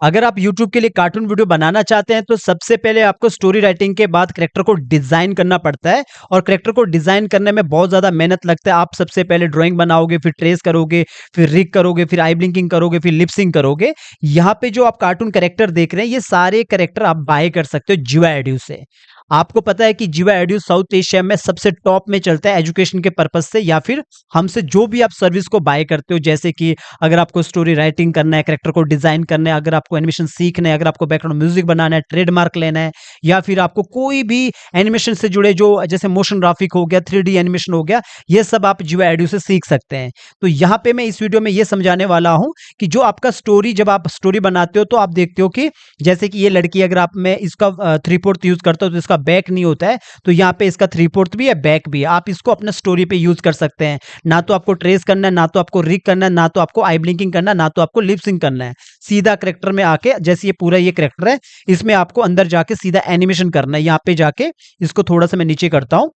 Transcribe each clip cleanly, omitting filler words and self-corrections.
अगर आप YouTube के लिए कार्टून वीडियो बनाना चाहते हैं तो सबसे पहले आपको स्टोरी राइटिंग के बाद कैरेक्टर को डिजाइन करना पड़ता है और कैरेक्टर को डिजाइन करने में बहुत ज्यादा मेहनत लगता है। आप सबसे पहले ड्राइंग बनाओगे, फिर ट्रेस करोगे, फिर रिग करोगे, फिर आई ब्लिंकिंग करोगे, फिर लिपसिंग करोगे। यहाँ पे जो आप कार्टून कैरेक्टर देख रहे हैं ये सारे कैरेक्टर आप बाय कर सकते हो जिवा एड्यू से। आपको पता है कि जिवा एड्यू साउथ एशिया में सबसे टॉप में चलता है एजुकेशन के पर्पज से, या फिर हमसे जो भी आप सर्विस को बाय करते हो, जैसे कि अगर आपको स्टोरी राइटिंग करना है, कैरेक्टर को डिजाइन करना है, अगर आपको एनिमेशन सीखना है, अगर आपको बैकग्राउंड म्यूजिक बनाना है, ट्रेडमार्क लेना है, या फिर आपको कोई भी एनिमेशन से जुड़े जो जैसे मोशन ग्राफिक हो गया, 3D एनिमेशन हो गया, ये सब आप जिवा एड्यू से सीख सकते हैं। तो यहाँ पे मैं इस वीडियो में ये समझाने वाला हूँ कि जो आपका स्टोरी, जब आप स्टोरी बनाते हो तो आप देखते हो कि जैसे कि ये लड़की, अगर आप मैं इसका 3/4 यूज करता हूँ तो इसका बैक नहीं होता है, तो यहाँ पे इसका 3/4 भी है, बैक भी है। आप इसको अपने स्टोरी पे यूज कर सकते हैं। ना तो आपको ट्रेस करना है, ना तो आपको रिग करना है, ना तो आपको आई ब्लिंकिंग करना है, ना तो आपको लिप सिंक करना है। सीधा करेक्टर में आके, जैसे ये पूरा ये करेक्टर है, इसमें आपको अंदर जाके सीधा एनिमेशन करना है। यहाँ पे जाके इसको थोड़ा सा मैं नीचे करता हूँ,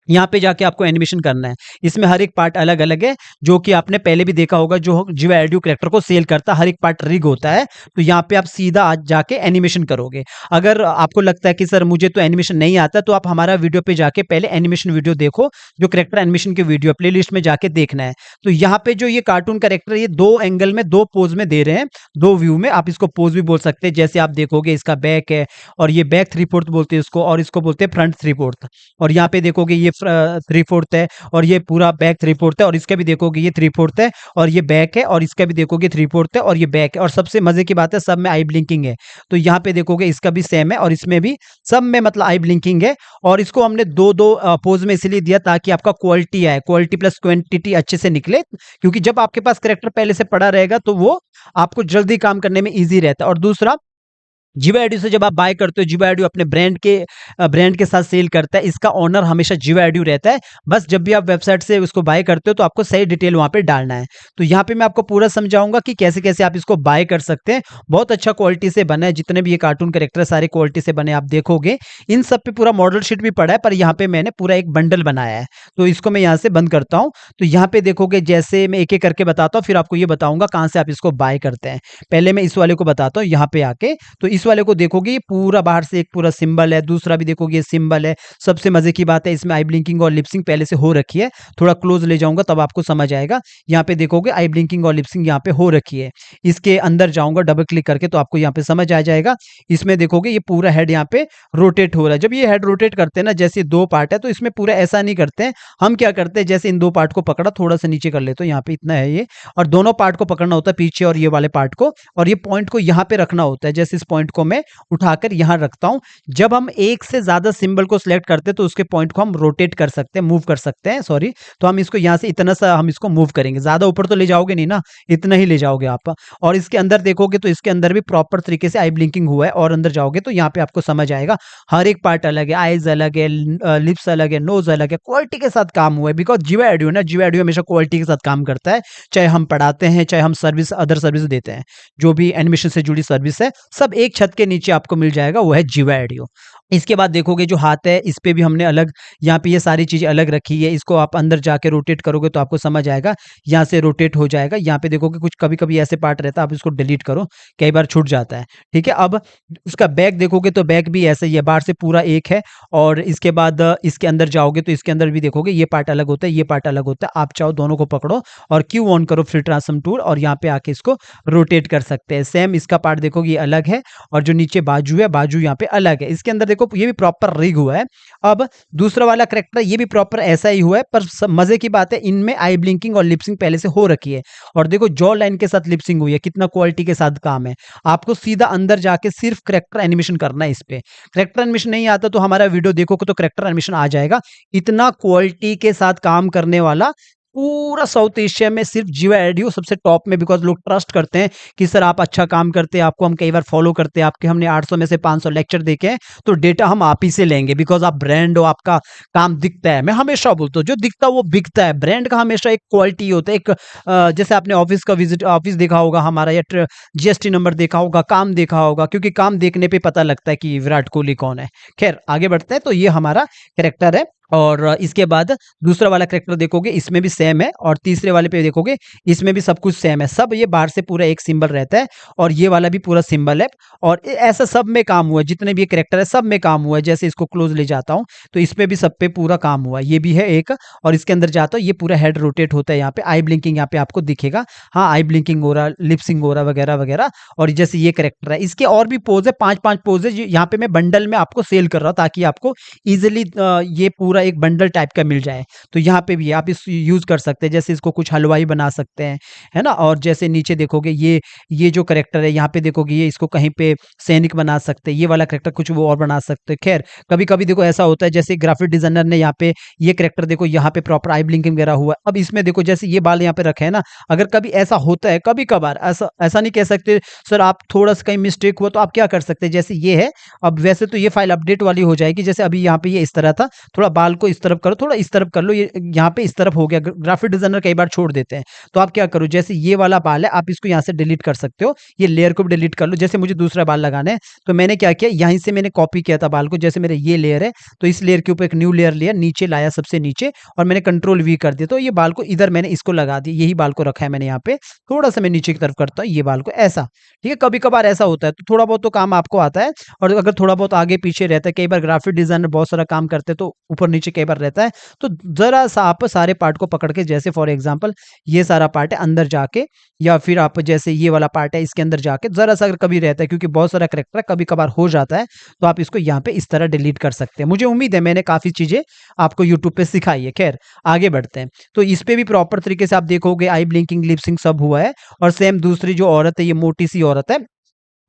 यहाँ पे जाके आपको एनिमेशन करना है। इसमें हर एक पार्ट अलग अलग है, जो कि आपने पहले भी देखा होगा। जो जिवा एड्यू कैरेक्टर को सेल करता है, हर एक पार्ट रिग होता है। तो यहाँ पे आप सीधा आज जाके एनिमेशन करोगे। अगर आपको लगता है कि सर मुझे तो एनिमेशन नहीं आता, तो आप हमारा वीडियो पे जाके पहले एनिमेशन वीडियो देखो, जो कैरेक्टर एनिमेशन की वीडियो प्लेलिस्ट में जाके देखना है। तो यहाँ पे जो ये कार्टून कैरेक्टर, ये 2 एंगल में 2 पोज में दे रहे हैं, 2 व्यू में। आप इसको पोज भी बोल सकते हैं। जैसे आप देखोगे इसका बैक है, और ये बैक 3/4 बोलते हैं इसको, और इसको बोलते हैं फ्रंट 3/4। और यहाँ पे देखोगे ये 3/4 है, और ये पूरा बैक 3/4 है, और इसका भी देखोगे ये 3/4 है, और ये बैक है, और इसका भी देखोगे 3/4 है, और ये बैक है। और सबसे मजे की बात है, सब में आई ब्लिंकिंग है। तो यहाँ पे देखोगे इसका भी सेम है, और इसमें भी सब में मतलब आई ब्लिंकिंग है। और इसको हमने 2-2 पोज में इसलिए दिया ताकि आपका क्वालिटी आए, क्वालिटी प्लस क्वांटिटी अच्छे से निकले। क्योंकि जब आपके पास करेक्टर पहले से पड़ा रहेगा तो वो आपको जल्दी काम करने में ईजी रहता है। और दूसरा, जिवा एड्यू से जब आप बाय करते हो, जिवा एड्यू अपने ब्रांड के साथ सेल करता है। इसका ओनर हमेशा जिवा एड्यू रहता है। बस जब भी आप वेबसाइट से उसको बाय करते हो तो आपको सही डिटेल वहां पे डालना है। तो यहाँ पे मैं आपको पूरा समझाऊंगा कि कैसे कैसे आप इसको बाय कर सकते हैं। बहुत अच्छा क्वालिटी से बना है, जितने भी ये कार्टून कैरेक्टर सारे क्वालिटी से बने। आप देखोगे इन सब पे पूरा मॉडल शीट भी पड़ा है, पर यहाँ पे मैंने पूरा एक बंडल बनाया है। तो इसको मैं यहाँ से बंद करता हूँ। तो यहाँ पे देखोगे, जैसे मैं एक एक करके बताता हूँ, फिर आपको ये बताऊंगा कहाँ से आप इसको बाय करते हैं। पहले मैं इस वाले को बताता हूँ, यहाँ पे आके। तो इस वाले को देखोगे, ये पूरा बाहर से एक पूरा सिंबल है। दूसरा भी देखोगे ये सिंबल है। सबसे मजे की बात है, इसमें आई ब्लिंकिंग और लिपसिंग पहले से हो रखी है। थोड़ा क्लोज ले जाऊंगा तब आपको समझ आएगा। यहाँ पे देखोगे आई ब्लिंकिंग और लिपसिंग यहाँ पे हो रखी है। इसके अंदर जाऊंगा डबल क्लिक करके, तो आपको यहाँ पे समझ आ जाएगा। इसमें देखोगे ये पूरा हेड यहाँ पे रोटेट हो रहा है। जब ये हेड रोटेट करते हैं ना, जैसे 2 पार्ट है, तो इसमें पूरा ऐसा नहीं करते हैं। हम क्या करते हैं, जैसे इन 2 पार्ट को पकड़ा, थोड़ा सा नीचे कर ले, तो यहाँ पे इतना है ये, और दोनों पार्ट को पकड़ना होता है, पीछे और ये वाले पार्ट को, और ये पॉइंट को यहाँ पे रखना होता है। जैसे इस पॉइंट को मैं उठाकर यहाँ रखता हूं। जब हम एक से ज्यादा सिंबल को सिलेक्ट करते हैं तो उसके पॉइंट को हम रोटेट कर सकते हैं, मूव कर सकते हैं, सॉरी। तो हम इसको यहाँ से इतना सा हम इसको मूव करेंगे। ज्यादा ऊपर तो ले जाओगे नहीं ना, इतना ही ले जाओगे आप। और इसके अंदर देखोगे तो इसके अंदर भी प्रॉपर तरीके से आई ब्लिंकिंग हुआ है। और अंदर जाओगे तो यहाँ पे आपको समझ आएगा, हर एक पार्ट अलग है, आईज अलग है, लिप्स अलग है, नोज अलग है। क्वालिटी के साथ काम हुआ है, बिकॉज जिवा एड्यू ना, जिवा एड्यू हमेशा क्वालिटी के साथ काम करता है। चाहे हम पढ़ाते हैं, चाहे हम सर्विस, अदर सर्विस देते हैं, जो भी एनिमेशन से जुड़ी सर्विस है, सब एक छत के नीचे आपको मिल जाएगा, वो है जिवा एड्यू। इसके बाद देखोगे जो हाथ है, इस पे भी हमने अलग, यहाँ पे ये सारी चीजें अलग रखी है। इसको आप अंदर जाके रोटेट करोगे तो आपको समझ आएगा, यहाँ से रोटेट हो जाएगा। यहाँ पे देखोगे कुछ कभी कभी ऐसे पार्ट रहता है, आप इसको डिलीट करो, कई बार छूट जाता है। ठीक है। अब उसका बैक देखोगे तो बैक भी ऐसा ही है, बाहर से पूरा एक है। और इसके बाद इसके अंदर जाओगे तो इसके अंदर भी देखोगे ये पार्ट अलग होता है, ये पार्ट अलग होता है। आप चाहो दोनों को पकड़ो और क्यू ऑन करो, फ्री ट्रांसफॉर्म टूल, और यहाँ पे आके इसको रोटेट कर सकते हैं। सेम इसका पार्ट देखोगे ये अलग है, और जो नीचे बाजू है, बाजू यहाँ पे अलग है। इसके अंदर देखो ये भी प्रॉपर रिग हुआ है। अब दूसरा वाला करेक्टर ये भी प्रॉपर ऐसा ही हुआ है, पर मजे की बात है, इनमें आई ब्लिंकिंग और लिपसिंग पहले से हो रखी है। और देखो जॉ लाइन के साथ लिपसिंग हुई है, कितना क्वालिटी के साथ काम है। आपको सीधा अंदर जाके सिर्फ करेक्टर एनिमेशन करना है। इस पे करेक्टर एनिमेशन नहीं आता तो हमारा वीडियो देखोगे तो करेक्टर एनिमेशन आ जाएगा। इतना क्वालिटी के साथ काम करने वाला पूरा साउथ एशिया में सिर्फ जिवा एड्यू सबसे टॉप में, बिकॉज लोग ट्रस्ट करते हैं कि सर आप अच्छा काम करते हैं, आपको हम कई बार फॉलो करते हैं, आपके हमने 800 में से 500 लेक्चर देखे हैं, तो डेटा हम आप ही से लेंगे, बिकॉज आप ब्रांड हो, आपका काम दिखता है। मैं हमेशा बोलता हूँ, जो दिखता है वो बिकता है। ब्रांड का हमेशा एक क्वालिटी होता है, एक जैसे आपने ऑफिस का विजिट, ऑफिस देखा होगा हमारा, या जीएसटी नंबर देखा होगा, काम देखा होगा, क्योंकि काम देखने पे पता लगता है कि विराट कोहली कौन है। खैर आगे बढ़ते हैं। तो ये हमारा कैरेक्टर है, और इसके बाद दूसरा वाला कैरेक्टर देखोगे इसमें भी सेम है, और तीसरे वाले पे देखोगे इसमें भी सब कुछ सेम है। सब ये बाहर से पूरा एक सिंबल रहता है, और ये वाला भी पूरा सिंबल है, और ऐसा सब में काम हुआ है, जितने भी ये कैरेक्टर है सब में काम हुआ है। जैसे इसको क्लोज ले जाता हूँ तो इसमें भी सब पे पूरा काम हुआ है। ये भी है एक, और इसके अंदर जाता हूँ ये पूरा हेड रोटेट होता है, यहाँ पे आई ब्लिंकिंग यहाँ पे आपको दिखेगा। हाँ, आई ब्लिंकिंग हो रहा, लिपसिंग हो रहा वगैरह वगैरह। और जैसे ये कैरेक्टर है, इसके और भी पोज है, 5-5 पोज है। यहाँ पे मैं बंडल में आपको सेल कर रहा हूँ ताकि आपको इजीली ये पूरा एक बंडल टाइप का मिल जाए। तो यहाँ पे भी आप इस यूज़ कर सकते हैं, जैसे इसको कुछ हलवाई बना सकते हैं, है ना? और जैसे नीचे देखोगे ये जो कैरेक्टर है यहाँ पे देखोगे, ये इसको कहीं पे सैनिक बना सकते हैं, ये वाला कैरेक्टर कुछ वो और बना सकते हैं। खैर, कभी-कभी देखो ऐसा होता है, जैसे ग्राफिक डिज़ाइनर ने यहाँ पे ये कैरेक्टर देखो यहाँ पे प्रॉपर आई ब्लिंकिंग वगैरह हुआ है। अब इसमें देखो जैसे ये बाल यहाँ पे रखे हैं ना, अगर कभी ऐसा होता है, कभी-कभार ऐसा ऐसा नहीं कह सकते सर आप थोड़ा-सा कहीं मिस्टेक हुआ तो आप क्या कर सकते हैं, जैसे ये है, अब वैसे तो ये फाइल अपडेट वाली हो जाएगी, जैसे अभी यहाँ पे ये इस तरह था, थोड़ा बाल को इस तरफ करो, थोड़ा इस तरफ कर लो, ये यहाँ पे इस तरफ हो गया। ग्राफिक डिजाइनर कई बार छोड़ देते हैं, तो आप क्या करो, जैसे ये वाला बाल है आप इसको यहाँ से डिलीट कर सकते हो, ये लेयर को भी डिलीट कर लो। जैसे मुझे दूसरा बाल लगाना है तो मैंने क्या किया, यहीं से मैंने कॉपी किया था बाल को, जैसे मेरे ये लेयर है तो इस लेयर के ऊपर एक न्यू लेयर लिया, नीचे लाया सबसे नीचे, और मैंने कंट्रोल वी कर दिया, तो ये बाल को इधर मैंने इसको लगा दिया, यही बाल को रखा है मैंने यहाँ पे। थोड़ा सा मैं नीचे की तरफ करता हूँ ये बाल को ऐसा, ठीक है। कभी कभार ऐसा होता है, तो थोड़ा बहुत तो काम आपको आता है, और अगर थोड़ा बहुत आगे पीछे रहता है, कई बार ग्राफिक डिजाइनर बहुत सारा काम करते हैं तो ऊपर नीचे कई बार रहता है, तो जरा सा आप सारे पार्ट को पकड़ के, जैसे फॉर एग्जांपल ये सारा पार्ट है अंदर जाके, या फिर आप जैसे ये वाला पार्ट है इसके अंदर जाके जरा सा अगर कभी रहता है, क्योंकि बहुत सारा करेक्टर कभी कभार हो जाता है, तो आप इसको यहाँ पे इस तरह डिलीट कर सकते हैं। मुझे उम्मीद है मैंने काफी चीजें आपको यूट्यूब पे सिखाई है। खैर, आगे बढ़ते हैं। तो इस पे भी प्रॉपर तरीके से आप देखोगे आई ब्लिंकिंग लिपसिंग सब हुआ है, और सेम दूसरी जो औरत है, ये मोटी सी औरत है,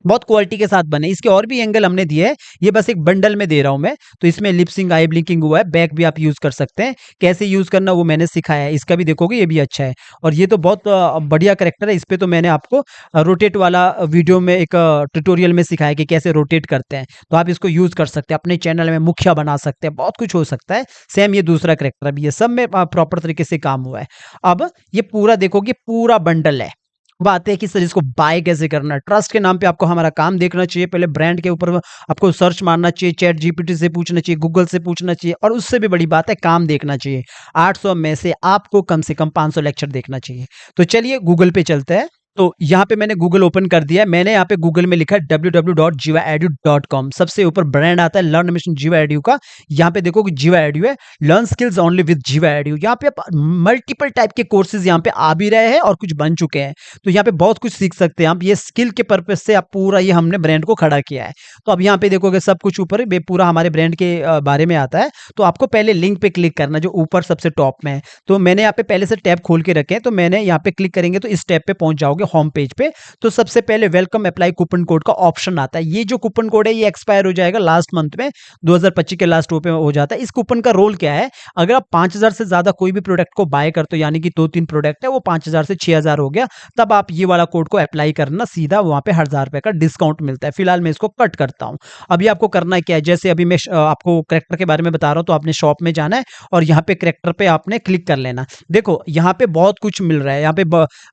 बहुत क्वालिटी के साथ बने। इसके और भी एंगल हमने दिए हैं, ये बस एक बंडल में दे रहा हूं मैं। तो इसमें लिपसिंग आई ब्लिंकिंग हुआ है, बैक भी आप यूज कर सकते हैं, कैसे यूज करना वो मैंने सिखाया है। इसका भी देखोगे ये भी अच्छा है, और ये तो बहुत बढ़िया करेक्टर है। इस पे तो मैंने आपको रोटेट वाला वीडियो में एक ट्यूटोरियल में सिखाया कि कैसे रोटेट करते हैं, तो आप इसको यूज कर सकते हैं, अपने चैनल में मुखिया बना सकते हैं, बहुत कुछ हो सकता है। सेम ये दूसरा करेक्टर भी, ये सब में प्रॉपर तरीके से काम हुआ है। अब ये पूरा देखोगे पूरा बंडल है। बात है कि सर इसको बाय कैसे करना है। ट्रस्ट के नाम पे आपको हमारा काम देखना चाहिए, पहले ब्रांड के ऊपर आपको सर्च मारना चाहिए, चैट जीपीटी से पूछना चाहिए, गूगल से पूछना चाहिए, और उससे भी बड़ी बात है काम देखना चाहिए। 800 में से आपको कम से कम 500 लेक्चर देखना चाहिए। तो चलिए गूगल पे चलते हैं। तो यहाँ पे मैंने गूगल ओपन कर दिया है, मैंने यहाँ पे गूगल में लिखा है www.jivaedu.com। सबसे ऊपर ब्रांड आता है लर्न मिशन जीवा एडू का। यहाँ पे देखो कि जीवा एडू है, लर्न स्किल्स ओनली विद जीवा एडू। यहाँ पे आप मल्टीपल टाइप के कोर्सेज यहाँ पे आ भी रहे हैं और कुछ बन चुके हैं, तो यहाँ पे बहुत कुछ सीख सकते हैं आप। ये स्किल के पर्पज से आप पूरा ये हमने ब्रांड को खड़ा किया है। तो अब यहाँ पे देखोगे सब कुछ ऊपर पूरा हमारे ब्रांड के बारे में आता है। तो आपको पहले लिंक पे क्लिक करना जो ऊपर सबसे टॉप में है। तो मैंने यहाँ पे पहले से टैब खोल के रखे हैं, तो मैंने यहाँ पे क्लिक करेंगे तो इस टैब पे पहुंच जाओगे होम पेज पे। तो सबसे पहले वेलकम अप्लाई कूपन कोड का ऑप्शन आता है। ये जो कूपन कोड है ये एक्सपायर हो जाएगा लास्ट मंथ में, 2025 के लास्ट पे हो जाता है। इस कूपन का रोल क्या है, अगर आप 5000 से ज्यादा कोई भी प्रोडक्ट को बाय करते हो, यानी कि 2-3 प्रोडक्ट है वो 5000 से 6000 हो गया, तब आप ये वाला कोड को अप्लाई करना, सीधा वहां पे 1000 रुपए का डिस्काउंट मिलता है। फिलहाल मैं इसको कट करता हूं। अभी आपको करना क्या है, जैसे अभी मैं आपको करेक्टर के बारे में बता रहा हूं, तो आपने शॉप में जाना है और यहाँ पे करेक्टर पे आपने क्लिक कर लेना। देखो यहाँ पे बहुत कुछ मिल रहा है। यहाँ पे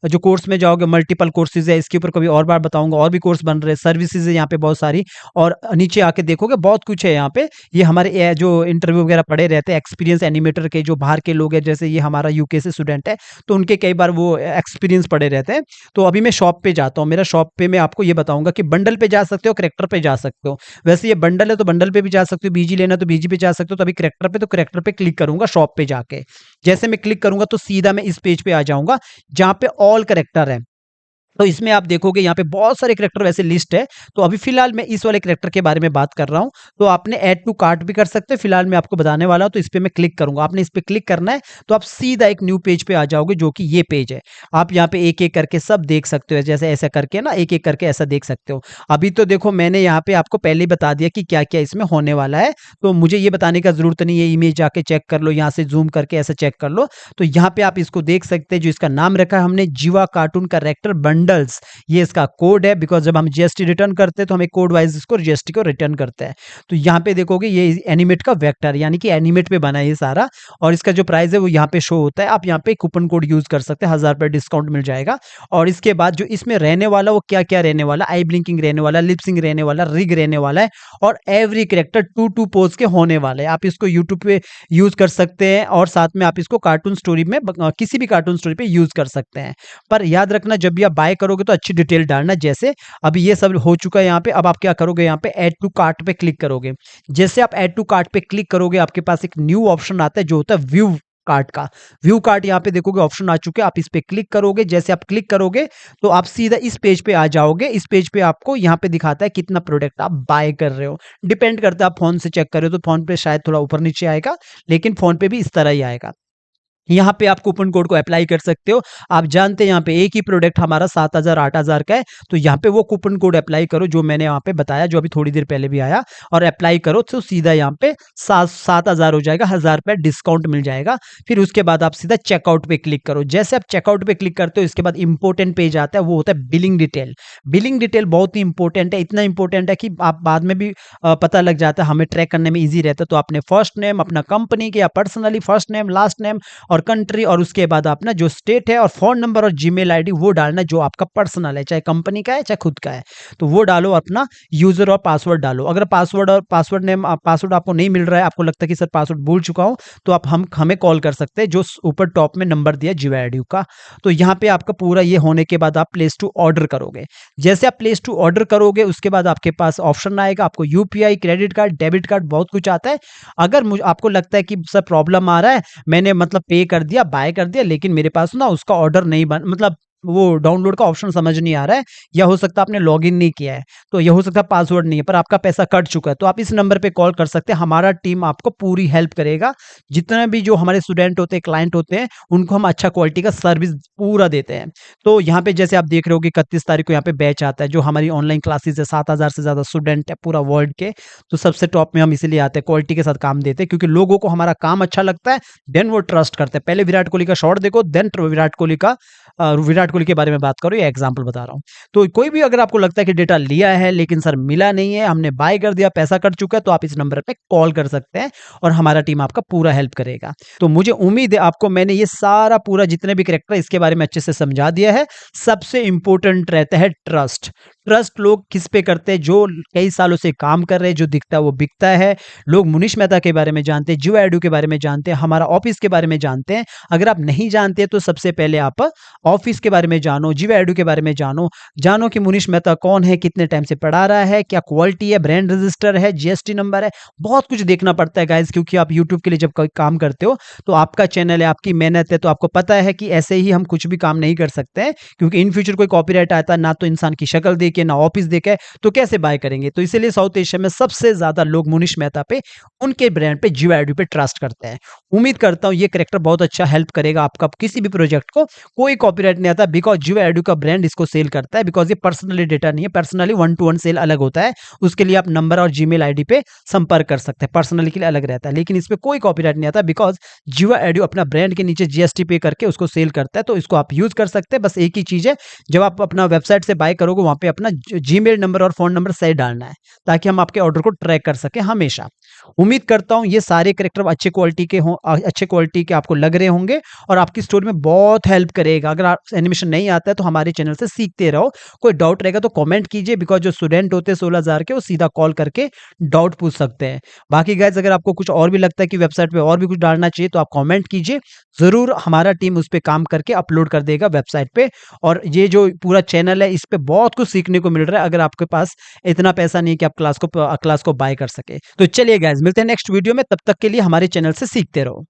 जो कोर्स में जाओगे मल्टीपल कोर्सेज है, इसके ऊपर कभी और बार बताऊंगा, और भी कोर्स बन रहे हैं, सर्विसेज है यहाँ पे बहुत सारी, और नीचे आके देखोगे बहुत कुछ है यहाँ पे। ये हमारे जो इंटरव्यू वगैरह पड़े रहते हैं एक्सपीरियंस एनिमेटर के, जो बाहर के लोग हैं, जैसे ये हमारा यूके से स्टूडेंट है, तो उनके कई बार वो एक्सपीरियंस पड़े रहते हैं। तो अभी मैं शॉप पे जाता हूँ, मेरा शॉप पे मैं आपको ये बताऊंगा कि बंडल पे जा सकते हो, करेक्टर पे जा सकते हो। वैसे ये बंडल है तो बंडल पे भी जा सकते हो, बीजी लेना तो बीजी पे जा सकते हो। तो अभी करेक्टर पे, तो करेक्टर पे क्लिक करूंगा शॉप पे जाके। जैसे मैं क्लिक करूंगा तो सीधा मैं इस पेज पे आ जाऊंगा जहां पे ऑल करेक्टर है। तो इसमें आप देखोगे यहाँ पे बहुत सारे कैरेक्टर वैसे लिस्ट है। तो अभी फिलहाल मैं इस वाले कैरेक्टर के बारे में बात कर रहा हूँ। तो आपने ऐड टू कार्ट भी कर सकते हैं, फिलहाल मैं आपको बताने वाला हूँ। तो इस पे मैं क्लिक करूंगा, आपने इस पे क्लिक करना है तो आप सीधा एक न्यू पेज पे आ जाओगे, जो कि ये पेज है। आप यहाँ पे एक एक करके सब देख सकते हो, जैसे ऐसा करके ना एक एक करके ऐसा देख सकते हो। अभी तो देखो मैंने यहाँ पे आपको पहले ही बता दिया कि क्या क्या इसमें होने वाला है, तो मुझे ये बताने का जरूरत नहीं है। इमेज जाके चेक कर लो, यहाँ से जूम करके ऐसा चेक कर लो। तो यहाँ पे आप इसको देख सकते हैं, जो इसका नाम रखा है हमने जीवा कार्टून कैरेक्टर बंडल बंडल्स, ये इसका कोड है, बिकॉज़ जब हम जीएसटी रिटर्न करते हैं तो हम एक कोड वाइज़ इसको जीएसटी को रिटर्न करते हैं। तो यहाँ पे देखोगे ये एनिमेट का वेक्टर, यानी कि एनिमेट पे बना है ये सारा, और इसका जो प्राइस है वो यहाँ पे शो होता है। आप यहाँ पे कूपन कोड यूज़ कर सकते हैं, ₹1000 डिस्काउंट मिल जाएगा। और इसके बाद जो इसमें रहने वाला वो क्या-क्या रहने वाला, आई ब्लिंकिंग रहने वाला, लिप सिंक रहने वाला, रिग रहने वाला है, और एवरी कैरेक्टर 2-2 पोज़ के होने वाले हैं। आप इसको यूट्यूब पे यूज़ कर सकते हैं और साथ में आप इसको कार्टून स्टोरी में किसी भी कार्टून स्टोरी पे यूज़ कर सकते हैं। पर याद रखना, जब भी आप बाय करोगे तो अच्छी डिटेल डालना। जैसे अभी ये सब हो चुका है यहाँ पे, अब आप क्या करोगे, यहाँ पे ऐड टू कार्ट पे क्लिक करोगे। जैसे आप ऐड टू कार्ट पे क्लिक करोगे, आपके पास एक न्यू ऑप्शन आता है जो होता है व्यू कार्ट का। व्यू कार्ट यहाँ पे देखोगे ऑप्शन आ चुके हैं, आप इस पे क्लिक करोगे। जैसे आप क्लिक करोगे तो आप सीधा इस पेज पे आ जाओगे। इस पेज पे आपको यहाँ पे दिखाता है कितना प्रोडक्ट आप बाय कर रहे हो। डिपेंड करता है, आप फोन से चेक कर रहे हो तो फोन पे शायद थोड़ा ऊपर नीचे आएगा, लेकिन फोन पे भी इस तरह ही आएगा। यहाँ पे आप कूपन कोड को अप्लाई कर सकते हो। आप जानते हैं यहाँ पे एक ही प्रोडक्ट हमारा 7000 8000 का है, तो यहाँ पे वो कूपन कोड अप्लाई करो जो मैंने यहाँ पे बताया, जो अभी थोड़ी देर पहले भी आया, और अप्लाई करो तो सीधा यहाँ पे 7000 हो जाएगा, ₹1000 डिस्काउंट मिल जाएगा। फिर उसके बाद आप सीधा चेकआउट पे क्लिक करो। जैसे आप चेकआउट पे क्लिक करते हो, इसके बाद इंपॉर्टेंट पेज आता है, वो होता है बिलिंग डिटेल। बिलिंग डिटेल बहुत ही इंपॉर्टेंट है, इतना इंपॉर्टेंट है कि आप बाद में भी पता लग जाता है, हमें ट्रैक करने में ईजी रहता है। तो आपने फर्स्ट नेम अपना कंपनी के या personally first name, last name और कंट्री, और उसके बाद अपना जो स्टेट है और फोन नंबर और जीमेल आईडी वो डालना जो आपका पर्सनल है, चाहे कंपनी का है चाहे खुद का है, तो वो डालो। अपना यूजर और पासवर्ड डालो। अगर पासवर्ड नेम पासवर्ड आपको नहीं मिल रहा है, आपको लगता है कि सर पासवर्ड भूल चुका हूं, तो आप हमें कॉल कर सकते हैं, जो ऊपर टॉप में नंबर दिया GYIDU का। तो यहाँ पे आपका पूरा ये होने के बाद आप प्लेस टू ऑर्डर करोगे। जैसे आप प्लेस टू ऑर्डर करोगे, उसके बाद आपके पास ऑप्शन आएगा, आपको UPI, credit card, debit card, बहुत कुछ आता है। अगर आपको लगता है कि सर प्रॉब्लम आ रहा है, मैंने मतलब पे कर दिया, बाय कर दिया, लेकिन मेरे पास ना उसका ऑर्डर नहीं बन मतलब वो डाउनलोड का ऑप्शन समझ नहीं आ रहा है, या हो सकता है आपने लॉगिन नहीं किया है, तो ये हो सकता है पासवर्ड नहीं है, पर आपका पैसा कट चुका है, तो आप इस नंबर पे कॉल कर सकते हैं। हमारा टीम आपको पूरी हेल्प करेगा। जितने भी जो हमारे स्टूडेंट होते हैं, क्लाइंट होते हैं, उनको हम अच्छा क्वालिटी का सर्विस पूरा देते हैं। तो यहाँ पे जैसे आप देख रहे हो कि 31 तारीख को यहाँ पे बैच आता है, जो हमारी ऑनलाइन क्लासेस है, 7000 से ज्यादा स्टूडेंट है पूरा वर्ल्ड के। तो सबसे टॉप में हम इसीलिए आते हैं, क्वालिटी के साथ काम देते हैं, क्योंकि लोगों को हमारा काम अच्छा लगता है, देन वो ट्रस्ट करते हैं। पहले विराट कोहली का शॉट देखो, देन विराट कोहली के बारे में बात करो, ये एग्जांपल बता रहा हूँ। तो कोई भी अगर आपको लगता है कि डेटा लिया है लेकिन सर मिला नहीं है, हमने बाय कर दिया, पैसा कट चुका है, तो आप इस नंबर पे कॉल कर सकते हैं और हमारा टीम आपका पूरा हेल्प करेगा। तो मुझे उम्मीद है आपको मैंने ये सारा पूरा जितने भी कैरेक्टर इसके बारे में अच्छे से समझा दिया है। सबसे इंपॉर्टेंट रहता है ट्रस्ट। ट्रस्ट लोग किस पे करते हैं? जो कई सालों से काम कर रहे हैं, जो दिखता है वो बिकता है। लोग मुनीश मेहता के बारे में जानते हैं, GYIDU के बारे में जानते हैं, हमारा ऑफिस के बारे में जानते हैं। अगर आप नहीं जानते तो सबसे पहले आप ऑफिस के बारे में जानो, GYIDU के बारे में जानो कि मुनीश मेहता कौन है, कितने टाइम से पढ़ा रहा है, क्या क्वालिटी है, ब्रांड रजिस्टर है, GST नंबर है। बहुत कुछ देखना पड़ता है गाइज, क्योंकि आप यूट्यूब के लिए जब कोई काम करते हो तो आपका चैनल है, आपकी मेहनत है, तो आपको पता है कि ऐसे ही हम कुछ भी काम नहीं कर सकते हैं, क्योंकि इन फ्यूचर कोई कॉपीराइट आता है ना, तो इंसान की शक्ल देखे ना ऑफिस देखे, तो कैसे बाय करेंगे? तो इसीलिए साउथ एशिया में सबसे ज्यादा लोग मुनीश मेहता पे, उनके ब्रांड पे, GYIDU पे ट्रस्ट करते हैं। उम्मीद करता हूं ये कैरेक्टर बहुत अच्छा हेल्प करेगा आपका किसी भी प्रोजेक्ट को। कोई कॉपीराइट नहीं आता, बिकॉज GYIDU का ब्रांड इसको सेल करता है, बिकॉज ये पर्सनली डेटा नहीं है। पर्सनली 1-to-1 सेल अलग होता है, उसके लिए आप नंबर और जीमेल आईडी पे संपर्क कर सकते हैं, पर्सनली के लिए अलग रहता है। लेकिन इसमें कोई कॉपीराइट नहीं आता, बिकॉज GYIDU अपना ब्रांड के नीचे GST पे करके उसको सेल करता है, तो इसको आप यूज कर सकते हैं। बस एक ही चीज है, जब आप अपना वेबसाइट से बाय करोगे, वहां पे अपना जीमेल नंबर और फोन नंबर सही डालना है, ताकि हम आपके ऑर्डर को ट्रैक कर सके हमेशा। उम्मीद करता हूं ये सारे कैरेक्टर अच्छे क्वालिटी के हों, अच्छे क्वालिटी के आपको लग रहे होंगे और आपकी स्टोरी में बहुत हेल्प करेगा। अगर आप एनिमेशन नहीं आता है तो हमारे चैनल से सीखते रहो। कोई डाउट रहेगा तो कमेंट कीजिए, बिकॉज जो स्टूडेंट होते हैं 16000 के, वो सीधा कॉल करके डाउट पूछ सकते हैं। बाकी गाइज अगर आपको कुछ और भी लगता है कि वेबसाइट पे और भी कुछ डालना चाहिए, तो आप कमेंट कीजिए, जरूर हमारा टीम उस पर काम करके अपलोड कर देगा वेबसाइट पे। और ये जो पूरा चैनल है, इस पे बहुत कुछ सीखने को मिल रहा है, अगर आपके पास इतना पैसा नहीं है कि आप क्लास को बाय कर सके। तो चलिए गाइज मिलते हैं नेक्स्ट वीडियो में, तब तक के लिए हमारे चैनल से सीखते रहो।